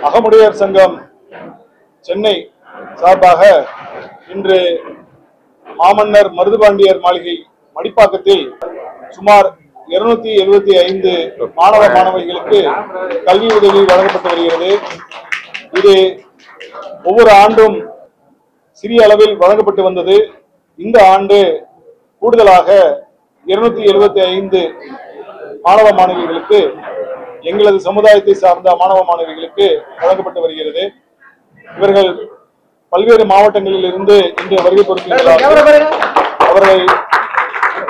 அகமுடையார் சங்கம் சென்னை சார்பாக இன்று மாமன்னர் மருதுபாண்டியர் மாளிகை மடிப்பாக்கத்தில் சுமார் 275 மாணவ மாணவிகளுக்கு கல்வி உதவி வழங்கப்பட்டு வருகிறது. இது ஒவ்வொரு ஆண்டும் சிறிய அளவில் வழங்கப்பட்டு வந்தது. இந்த ஆண்டு கூடுதலாக 275 மாணவ மாணவிகளுக்கு எங்களது சமுதாயத்தை சார்ந்த மாணவ மாணவிகளுக்கு வழங்கப்பட்டு வருகிறது. இவர்கள் பல்வேறு மாவட்டங்களில் இருந்து இன்று வருகை பொறுக்கிறார்கள். அவர்கள்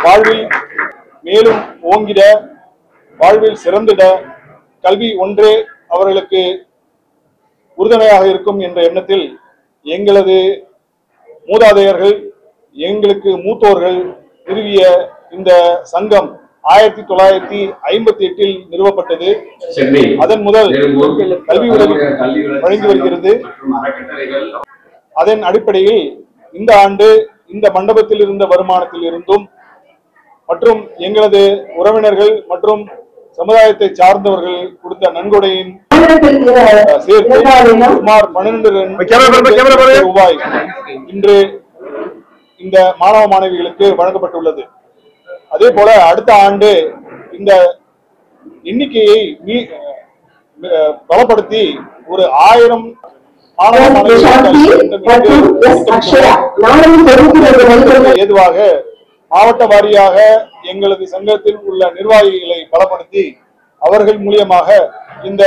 வாழ்வில் மேலும் ஓங்கிட, வாழ்வில் சிறந்திட கல்வி ஒன்றே அவர்களுக்கு உறுதுணையாக இருக்கும் என்ற எண்ணத்தில் எங்களது மூதாதையர்கள், எங்களுக்கு மூத்தோர்கள் நிறுவிய இந்த சங்கம் 1958 நிறுவப்பட்டது. அதன் முதல் கல்வி உதவி வழங்கி வருகிறது. அதன் அடிப்படையில் இந்த ஆண்டு இந்த மண்டபத்தில் இருந்த வருமானத்தில் இருந்தும் மற்றும் எங்களது உறவினர்கள் மற்றும் சமுதாயத்தை சார்ந்தவர்கள் கொடுத்த நன்கொடையின் சேர்த்து சுமார் 12 ரூபாய் இன்று இந்த மாணவ மாணவிகளுக்கு வழங்கப்பட்டுள்ளது. அதே போல அடுத்த ஆண்டு இந்த எண்ணிக்கையை பலப்படுத்தி ஒரு 1000 மாணவ ஏதுவாக மாவட்ட வாரியாக எங்களது சங்கத்தில் உள்ள நிர்வாகிகளை பலப்படுத்தி அவர்கள் மூலியமாக இந்த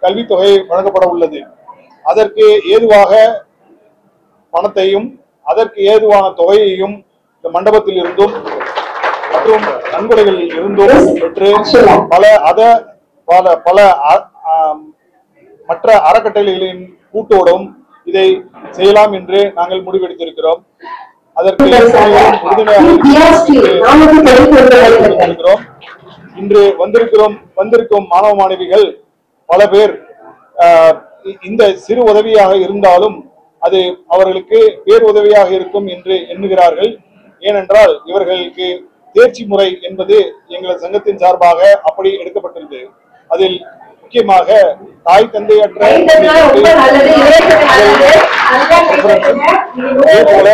கல்வித்தொகை வழங்கப்பட உள்ளது. அதற்கு ஏதுவாக பணத்தையும் அதற்கு ஏதுவான தொகையையும் இந்த மண்டபத்தில் இருந்தும் மற்றும் நன்கொடைகளில் இருந்தும் பெற்று பல மற்ற அறக்கட்டளைகளின் கூட்டோடும் இதை செய்யலாம் என்று நாங்கள் முடிவெடுத்திருக்கிறோம். அதற்கு இன்று வந்திருக்கும் மாணவ மாணவிகள் பல பேர் இந்த சிறு உதவியாக இருந்தாலும் அது அவர்களுக்கு பேருதவியாக இருக்கும் என்று எண்ணுகிறார்கள். ஏனென்றால் இவர்களுக்கு தேர்ச்சி முறை என்பது எங்களது சங்கத்தின் சார்பாக அப்படி எடுக்கப்பட்டிருந்தது. அதில் முக்கியமாக தாய் தந்தையற்ற அதேபோல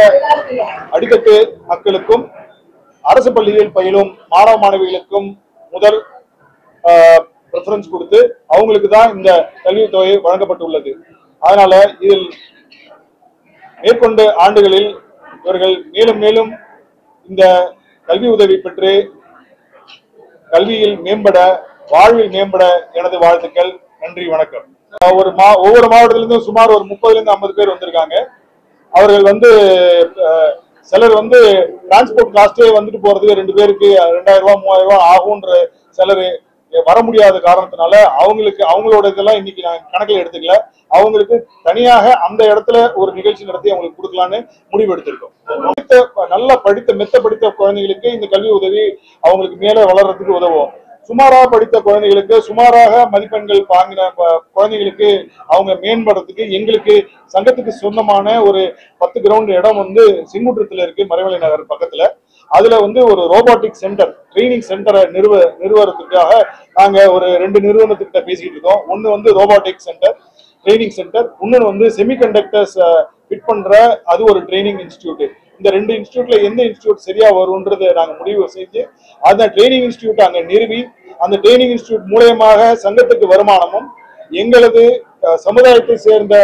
அடித்தட்டு மக்களுக்கும் அரசு பள்ளியில் பயிலும் மாணவ மாணவிகளுக்கும் முதல் பிரெஃபரன்ஸ் கொடுத்து அவங்களுக்கு தான் இந்த கல்வித் தொகை வழங்கப்பட்டுள்ளது. அதனால இதில் மேற்கொண்ட ஆண்டுகளில் இவர்கள் மேலும் மேலும் இந்த கல்வி உதவி பெற்று கல்வியில் மேம்பட, வாழ்வில் மேம்பட எனது வாழ்த்துக்கள். நன்றி, வணக்கம். ஒவ்வொரு மாவட்டத்திலிருந்தும் சுமார் ஒரு 30 to 50 பேர் வந்திருக்காங்க. அவர்கள் சிலர் டிரான்ஸ்போர்ட் காஸ்டே வந்துட்டு போறதுக்கு 2 பேருக்கு 2000 ரூபாய் 3000 ரூபாய் ஆகும்ன்ற சிலர் வர முடியாத காரணத்தினால அவங்களோட இதெல்லாம் இன்னைக்கு நான் கணக்கில் எடுத்துக்கல. அவங்களுக்கு தனியாக அந்த இடத்துல ஒரு நிகழ்ச்சி நடத்தி அவங்களுக்கு கொடுக்கலான்னு முடிவு எடுத்திருக்கோம். நல்லா மெத்த படித்த குழந்தைகளுக்கு இந்த கல்வி உதவி அவங்களுக்கு மேல வளர்றதுக்கு உதவும். சுமாராக படித்த குழந்தைகளுக்கு, சுமாராக மதிப்பெண்கள் வாங்கின குழந்தைகளுக்கு அவங்க மேம்படுறதுக்கு எங்களுக்கு சங்கத்துக்கு சொந்தமான ஒரு 10 கிரவுண்ட் இடம் செங்குன்றத்துல இருக்கு, மறைமலை நகர் பக்கத்துல. அதுல ஒரு ரோபோட்டிக் சென்டர், ட்ரைனிங் சென்டரை நிறுவறதுக்காக நாங்க ஒரு 2 நிறுவனத்துக்கிட்ட பேசிட்டு இருக்கோம். ஒன்னு ரோபோட்டிக் சென்டர் ட்ரைனிங் சென்டர், இன்னொன்னு செமிகண்டக்டர்ஸ் ஃபிட் பண்ற அது ஒரு ட்ரைனிங் இன்ஸ்டிடியூட். இந்த 2 இன்ஸ்டிடியூட்ல எந்த இன்ஸ்டிடியூட் சரியா வரும்ன்றதை நாங்க முடிவு செஞ்சு அந்த ட்ரைனிங் இன்ஸ்டிடியூட் அங்க நிறுவி அந்த ட்ரைனிங் இன்ஸ்டிடியூட் மூலயமாக சங்கத்துக்கு வருமானமும் எங்களது சமுதாயத்தை சேர்ந்த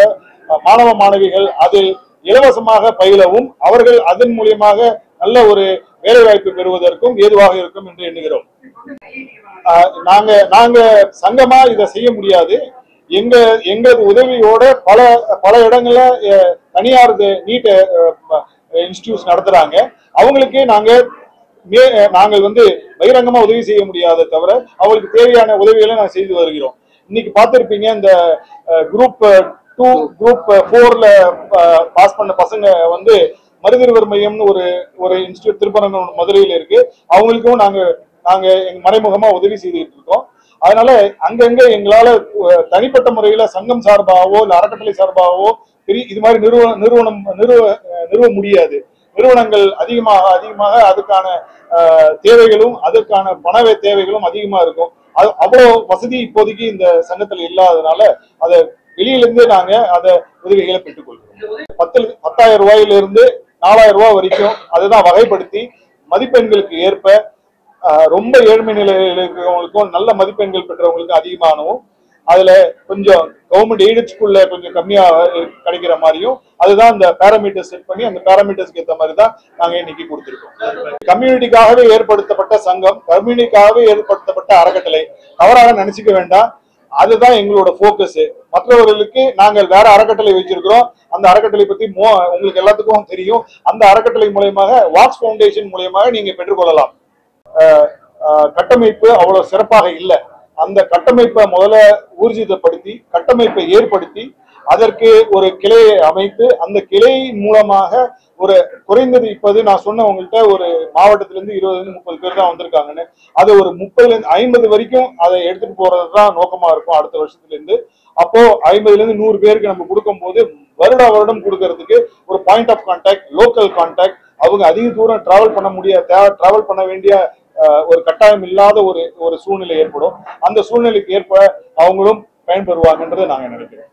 மாணவ மாணவிகள் அதில் இலவசமாக பயிலவும் அவர்கள் அதன் மூலியமாக நல்ல ஒரு வேலை வாய்ப்பு பெறுவதற்கும் ஏதுவாக இருக்கும் என்று எண்ணுகிறோம். நாங்க சங்கமா இதை செய்ய முடியாது. எங்களது உதவியோட பல இடங்கள்ல தனியார் நீட் இன்ஸ்டிடியூட்ஸ் நடத்துறாங்க. அவங்களுக்கு நாங்கள் பகிரங்கமா உதவி செய்ய முடியாத தவிர அவங்களுக்கு தேவையான உதவிகளை நாங்கள் செய்து வருகிறோம். இன்னைக்கு பார்த்திருப்பீங்க, இந்த குரூப் 2 குரூப் 4ல பாஸ் பண்ண பசங்க மருதிருவர் மையம்னு ஒரு இன்ஸ்டிடியூட் திருப்பரங்குன்றம் மதுரையில இருக்கு. அவங்களுக்கும் நாங்க மறைமுகமா உதவி செய்துட்டு இருக்கோம். அதனால அங்கங்க எங்களால தனிப்பட்ட முறையில சங்கம் சார்பாகவோ இல்ல அறக்கட்டளை சார்பாகவோ இது மாதிரி நிறுவ முடியாது. நிறுவனங்கள் அதிகமாக அதுக்கான தேவைகளும் அதற்கான பண தேவைகளும் அதிகமா இருக்கும். அவ்வளவு வசதி இப்போதைக்கு இந்த சங்கத்துல இல்லாததுனால அதை வெளியிலிருந்து நாங்க அதை உதவிகளை பெற்றுக்கொள்கிறோம். 10,000 ரூபாயிலிருந்து 4,000 ரூபாய் வரைக்கும் அதுதான் வகைப்படுத்தி மதிப்பெண்களுக்கு ஏற்ப ரொம்ப ஏழ்மை நிலையில் இருக்கிறவங்களுக்கும் நல்ல மதிப்பெண்கள் பெற்றவங்களுக்கும் அதிகமானவும், அதுல கொஞ்சம் கவர்மெண்ட் எய்டட் ஸ்கூல்ல கொஞ்சம் கம்மியா கிடைக்கிற மாதிரியும் அதுதான் இந்த பேராமீட்டர் செட் பண்ணி அந்த பேராமீட்டர்ஸ்க்கு ஏற்ற மாதிரி தான் நாங்க இன்னைக்கு கொடுத்துருக்கோம். கம்யூனிட்டிக்காகவே ஏற்படுத்தப்பட்ட சங்கம், கம்யூனிட்டிக்காகவே ஏற்படுத்தப்பட்ட அறக்கட்டளை தவறாக நினைச்சுக்க வேண்டாம். அதுதான் எங்களோட போக்கஸ். மற்றவர்களுக்கு நாங்கள் வேற அறக்கட்டளை வச்சிருக்கிறோம். அந்த அறக்கட்டளை பத்தி உங்களுக்கு எல்லாத்துக்கும் தெரியும். அந்த அறக்கட்டளை மூலயமாக வாக்ஸ் ஃபவுண்டேஷன் மூலயமாக நீங்க பெற்றுக்கொள்ளலாம். கட்டமைப்பு அவ்வளவு சிறப்பாக இல்லை. அந்த கட்டமைப்பை முதல்ல ஊர்ஜிதப்படுத்தி கட்டமைப்பை ஏற்படுத்தி அதற்கு ஒரு கிளையை அமைத்து அந்த கிளையின் மூலமாக ஒரு குறைந்தது இப்போது நான் சொன்ன உங்கள்கிட்ட ஒரு மாவட்டத்திலிருந்து 20-30 பேர் தான் வந்திருக்காங்கன்னு, அது ஒரு 30-50 வரைக்கும் அதை எடுத்துட்டு போறது தான் நோக்கமா இருக்கும் அடுத்த வருஷத்துல இருந்து. அப்போ 50-100 பேருக்கு நம்ம கொடுக்கும் போது வருடம் கொடுக்கறதுக்கு ஒரு point of contact, local contact, அவங்க அதிக தூரம் டிராவல் பண்ண வேண்டிய ஒரு கட்டாயம் இல்லாத ஒரு சூழ்நிலை ஏற்படும். அந்த சூழ்நிலைக்கு ஏற்ப அவங்களும் பயன்பெறுவாங்கன்றதை நாங்க நினைக்கிறோம்.